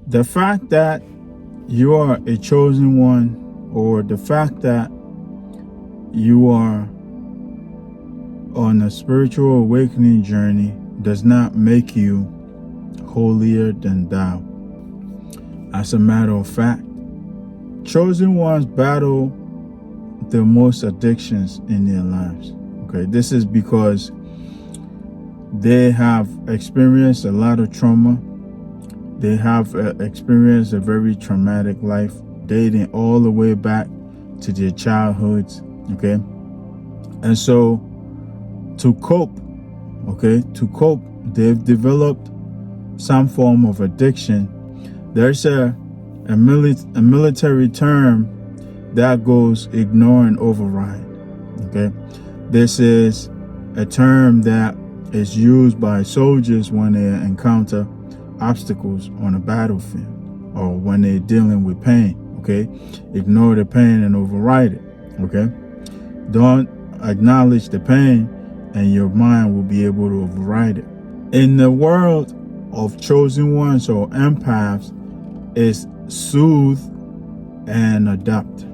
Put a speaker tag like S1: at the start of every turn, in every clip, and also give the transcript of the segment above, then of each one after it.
S1: The fact that you are a chosen one, or the fact that you are on a spiritual awakening journey, does not make you holier than thou. As a matter of fact, chosen ones battle the most addictions in their lives. Okay, this is because they have experienced a lot of trauma. They have experienced a very traumatic life, dating all the way back to their childhoods. Okay, and so to cope, they've developed some form of addiction. There's a military term that goes ignore and override. Okay, this is a term that is used by soldiers when they encounter obstacles on a battlefield, or when they're dealing with pain. Okay, ignore the pain and override it. Okay, don't acknowledge the pain, and your mind will be able to override it. In the world of chosen ones, or empaths, is soothe and adapt.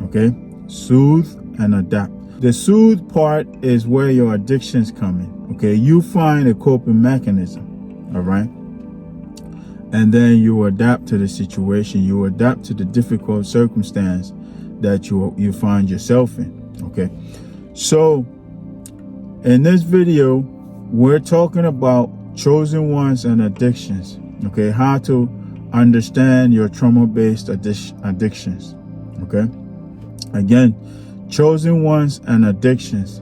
S1: Okay, soothe and adapt. The soothe part is where your addictions come in. Okay, you find a coping mechanism. All right, and then you adapt to the situation. You adapt to the difficult circumstance that you find yourself in. Okay, so in this video, we're talking about chosen ones and addictions. Okay, how to understand your trauma-based addictions. Okay, again, chosen ones and addictions,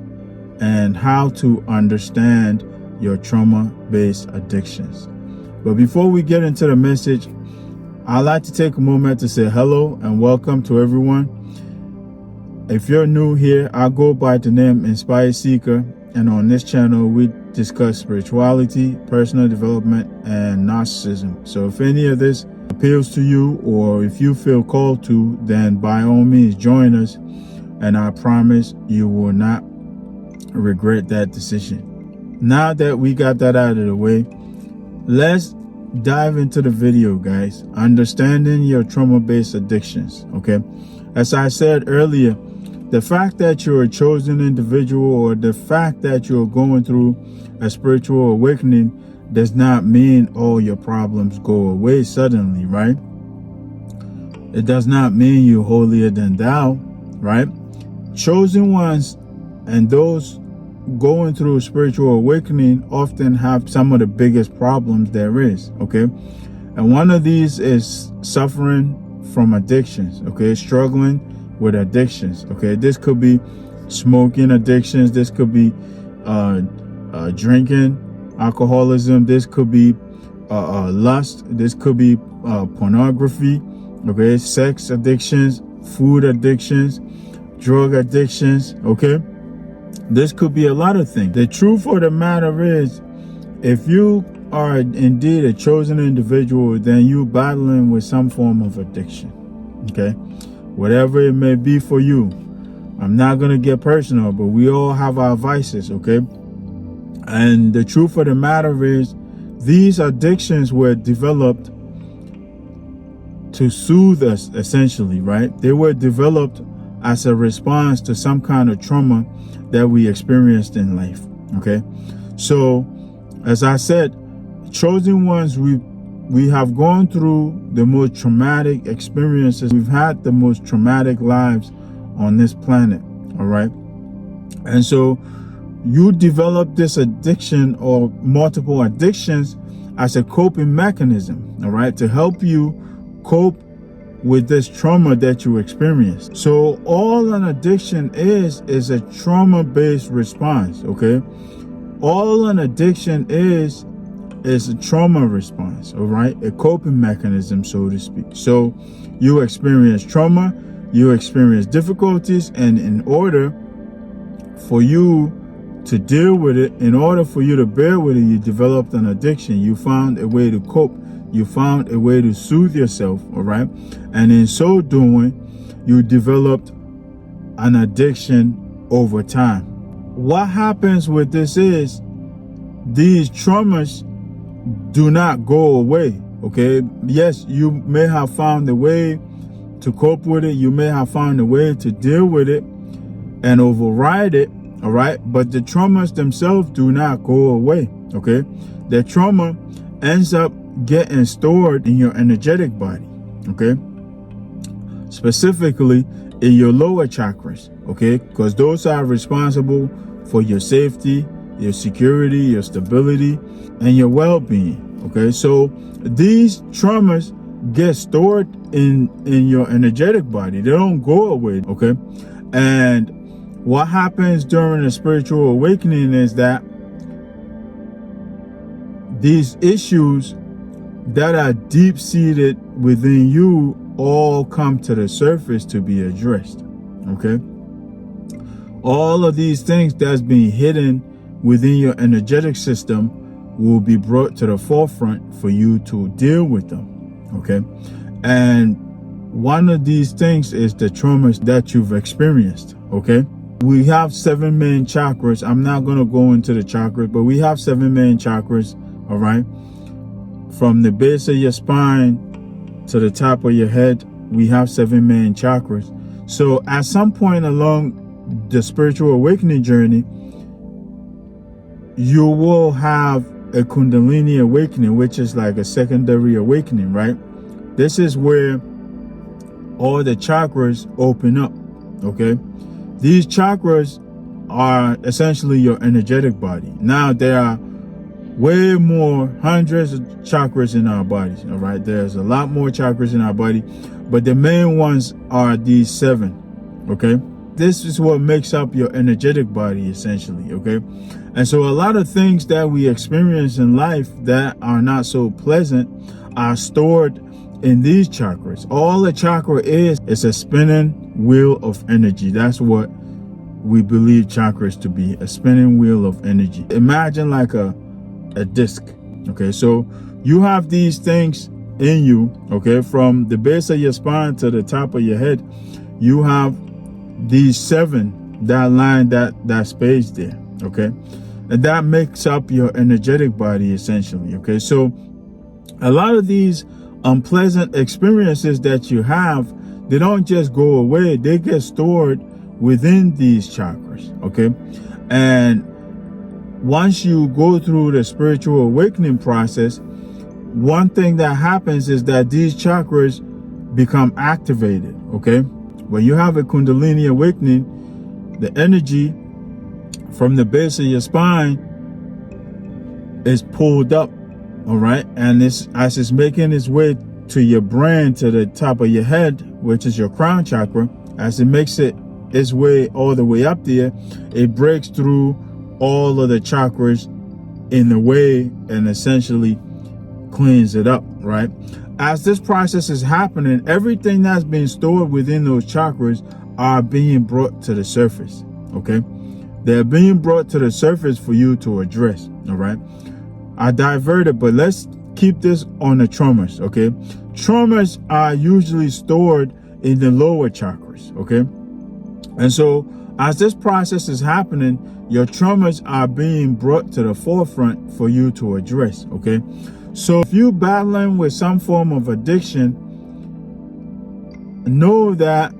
S1: and how to understand your trauma-based addictions. But before we get into the message, I'd like to take a moment to say hello and welcome to everyone. If you're new here, I go by the name Inspired Seeker, and on this channel we discuss spirituality, personal development, and narcissism. So if any of this appeals to you, or if you feel called to, then by all means join us, and I promise you will not regret that decision. Now that we got that out of the way, let's dive into the video, guys. Understanding your trauma-based addictions. Okay, as I said earlier, the fact that you're a chosen individual, or the fact that you're going through a spiritual awakening, does not mean all your problems go away suddenly, right? It does not mean you're holier than thou, right? Chosen ones and those going through spiritual awakening often have some of the biggest problems there is. Okay, and one of these is suffering from addictions. Okay, struggling with addictions. Okay, this could be smoking addictions, this could be drinking, alcoholism, this could be lust, this could be pornography. Okay, sex addictions, food addictions, drug addictions. Okay, this could be a lot of things. The truth of the matter is, if you are indeed a chosen individual, then you're battling with some form of addiction. Okay, whatever it may be for you. I'm not going to get personal, but we all have our vices. Okay, and the truth of the matter is, these addictions were developed to soothe us, essentially, right? They were developed as a response to some kind of trauma that we experienced in life. Okay, so as I said, chosen ones, we have gone through the most traumatic experiences. We've had the most traumatic lives on this planet. All right, and so you develop this addiction, or multiple addictions, as a coping mechanism. All right, to help you cope with this trauma that you experienced. So all an addiction is a trauma-based response. Okay, all an addiction is a trauma response. All right, a coping mechanism, so to speak. So you experience trauma, you experience difficulties, and in order for you to deal with it, in order for you to bear with it, you developed an addiction. You found a way to cope. You found a way to soothe yourself. All right, and in so doing, you developed an addiction over time. What happens with this is, these traumas do not go away. Okay, yes, you may have found a way to cope with it. You may have found a way to deal with it and override it. All right, but the traumas themselves do not go away. Okay, the trauma ends up getting stored in your energetic body. Okay, specifically in your lower chakras. Okay, because those are responsible for your safety, your security, your stability, and your well-being. Okay, so these traumas get stored in your energetic body. They don't go away. Okay, and what happens during a spiritual awakening is that these issues that are deep-seated within you all come to the surface to be addressed. Okay, all of these things that's being hidden within your energetic system will be brought to the forefront for you to deal with them. Okay, and one of these things is the traumas that you've experienced. Okay, we have 7 main chakras. I'm not going to go into the chakras, but we have 7 main chakras. All right, from the base of your spine to the top of your head, we have 7 main chakras. So at some point along the spiritual awakening journey, you will have a kundalini awakening, which is like a secondary awakening, right? This is where all the chakras open up. Okay, these chakras are essentially your energetic body. Now there are way more, hundreds of chakras in our bodies. All right, there's a lot more chakras in our body, but the main ones are these 7. Okay, this is what makes up your energetic body essentially. Okay, and so a lot of things that we experience in life that are not so pleasant are stored in these chakras. All a chakra is a spinning wheel of energy. That's what we believe chakras to be, a spinning wheel of energy. Imagine like a disc. Okay, so you have these things in you. Okay, from the base of your spine to the top of your head, you have these 7 that line that space there. Okay, and that makes up your energetic body essentially. Okay, so a lot of these unpleasant experiences that you have, they don't just go away, they get stored within these chakras. Okay, and once you go through the spiritual awakening process, one thing that happens is that these chakras become activated. Okay, when you have a kundalini awakening, the energy from the base of your spine is pulled up. All right, and as it's making its way to your brain, to the top of your head, which is your crown chakra, as it makes its way all the way up there, it breaks through all of the chakras in the way and essentially cleans it up. Right, as this process is happening, everything that's being stored within those chakras are being brought to the surface. Okay, they're being brought to the surface for you to address. All right, I diverted, but let's keep this on the traumas. Okay, traumas are usually stored in the lower chakras. Okay, and so as this process is happening, your traumas are being brought to the forefront for you to address. Okay, so if you're battling with some form of addiction, know that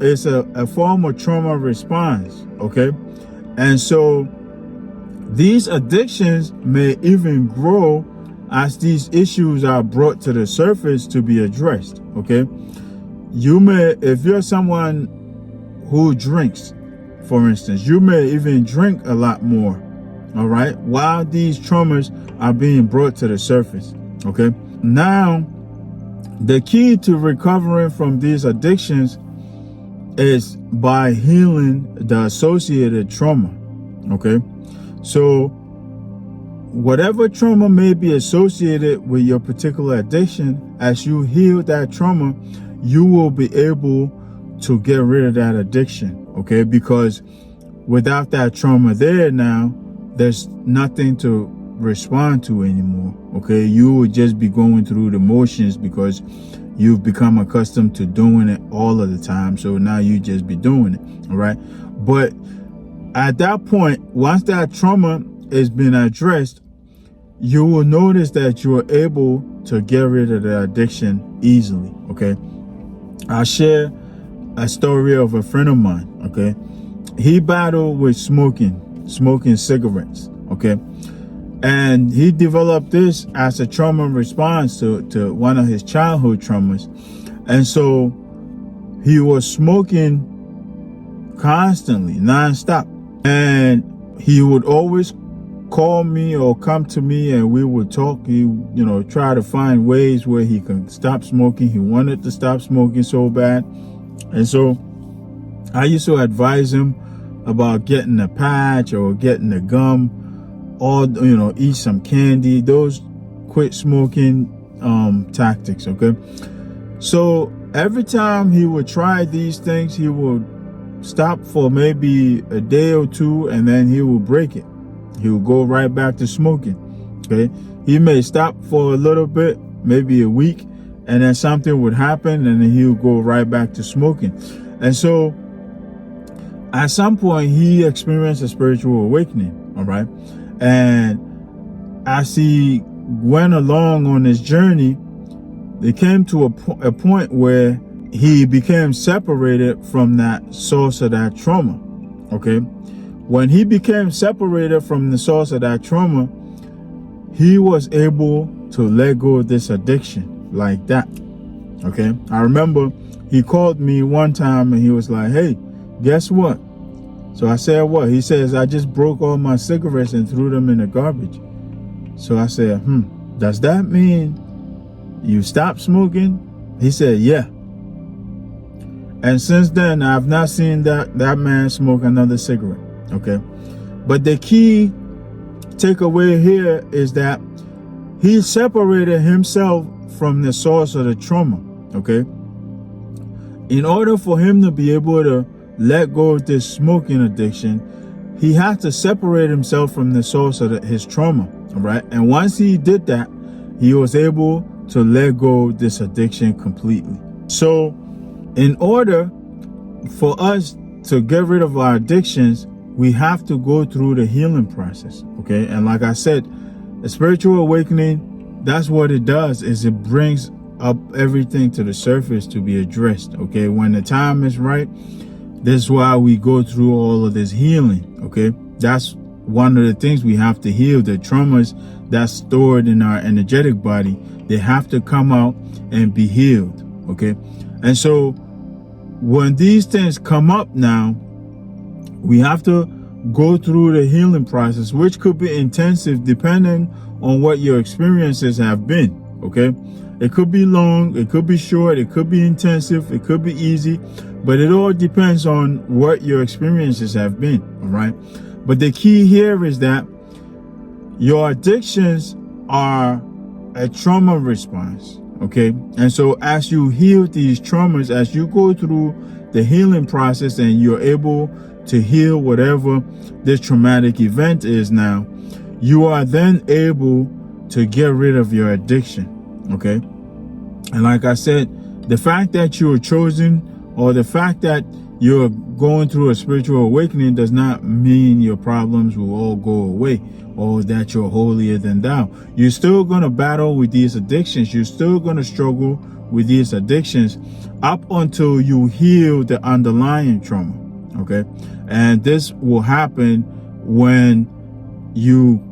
S1: it's a form of trauma response. Okay, and so these addictions may even grow as these issues are brought to the surface to be addressed. Okay, you may, if you're someone who drinks, for instance, you may even drink a lot more. All right, while these traumas are being brought to the surface. Okay, now the key to recovering from these addictions is by healing the associated trauma. Okay, so whatever trauma may be associated with your particular addiction, as you heal that trauma, you will be able to get rid of that addiction. Okay, because without that trauma there, now there's nothing to respond to anymore. Okay, you will just be going through the motions because you've become accustomed to doing it all of the time. So now you just be doing it. All right, but at that point, once that trauma has been addressed, you will notice that you are able to get rid of the addiction easily. Okay, I'll share a story of a friend of mine. Okay, he battled with smoking cigarettes. Okay, and he developed this as a trauma response to one of his childhood traumas. And so he was smoking constantly, nonstop. And he would always call me or come to me and we would talk. He, try to find ways where he can stop smoking. He wanted to stop smoking so bad. And so I used to advise him about getting a patch or getting a gum, or, eat some candy, those quit smoking tactics. Okay. So every time he would try these things, he would stop for maybe a day or two, and then he would break it. He would go right back to smoking. Okay. He may stop for a little bit, maybe a week, and then something would happen, and then he would go right back to smoking. And so at some point he experienced a spiritual awakening. All right. And as he went along on his journey, they came to a point where he became separated from that source of that trauma. Okay. When he became separated from the source of that trauma, he was able to let go of this addiction like that. Okay. I remember he called me one time and he was like, "Hey, guess what?" So I said, "What?" He says, "I just broke all my cigarettes and threw them in the garbage." So I said, "Does that mean you stopped smoking?" He said, "Yeah." And since then, I've not seen that man smoke another cigarette. Okay. But the key takeaway here is that he separated himself from the source of the trauma. Okay. In order for him to be able to let go of this smoking addiction, he had to separate himself from the source of his trauma. All right. And once he did that, he was able to let go of this addiction completely. So in order for us to get rid of our addictions, we have to go through the healing process. Okay. And like I said, a spiritual awakening, that's what it does, is it brings up everything to the surface to be addressed. Okay. When the time is right, that's why we go through all of this healing. Okay. That's one of the things we have to heal. The traumas that's stored in our energetic body, they have to come out and be healed. Okay. And so when these things come up now, we have to go through the healing process, which could be intensive depending on what your experiences have been. Okay. It could be long, it could be short, it could be intensive, it could be easy, but it all depends on what your experiences have been. All right. But the key here is that your addictions are a trauma response. Okay. And so as you heal these traumas, as you go through the healing process and you're able to heal whatever this traumatic event is now, you are then able to get rid of your addiction. Okay. And like I said, the fact that you're chosen, or the fact that you're going through a spiritual awakening, does not mean your problems will all go away, or that you're holier than thou. You're still going to battle with these addictions. You're still going to struggle with these addictions up until you heal the underlying trauma. Okay. And this will happen when you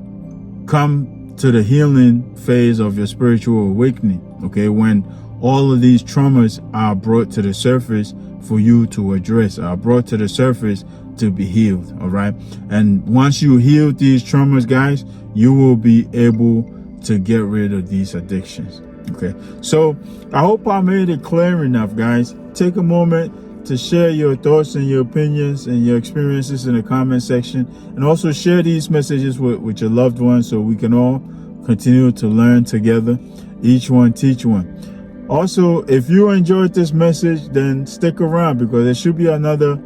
S1: come to the healing phase of your spiritual awakening. Okay. When all of these traumas are brought to the surface for you to address, are brought to the surface to be healed. All right. And once you heal these traumas, guys, you will be able to get rid of these addictions. Okay. So I hope I made it clear enough, guys. Take a moment to share your thoughts and your opinions and your experiences in the comment section, and also share these messages with your loved ones so we can all continue to learn together. Each one teach one. Also, if you enjoyed this message, then stick around, because there should be another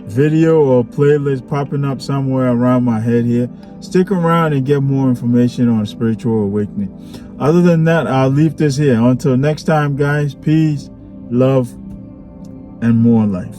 S1: video or playlist popping up somewhere around my head here. Stick around and get more information on spiritual awakening. Other than that, I'll leave this here. Until next time, guys, peace, love, and more life.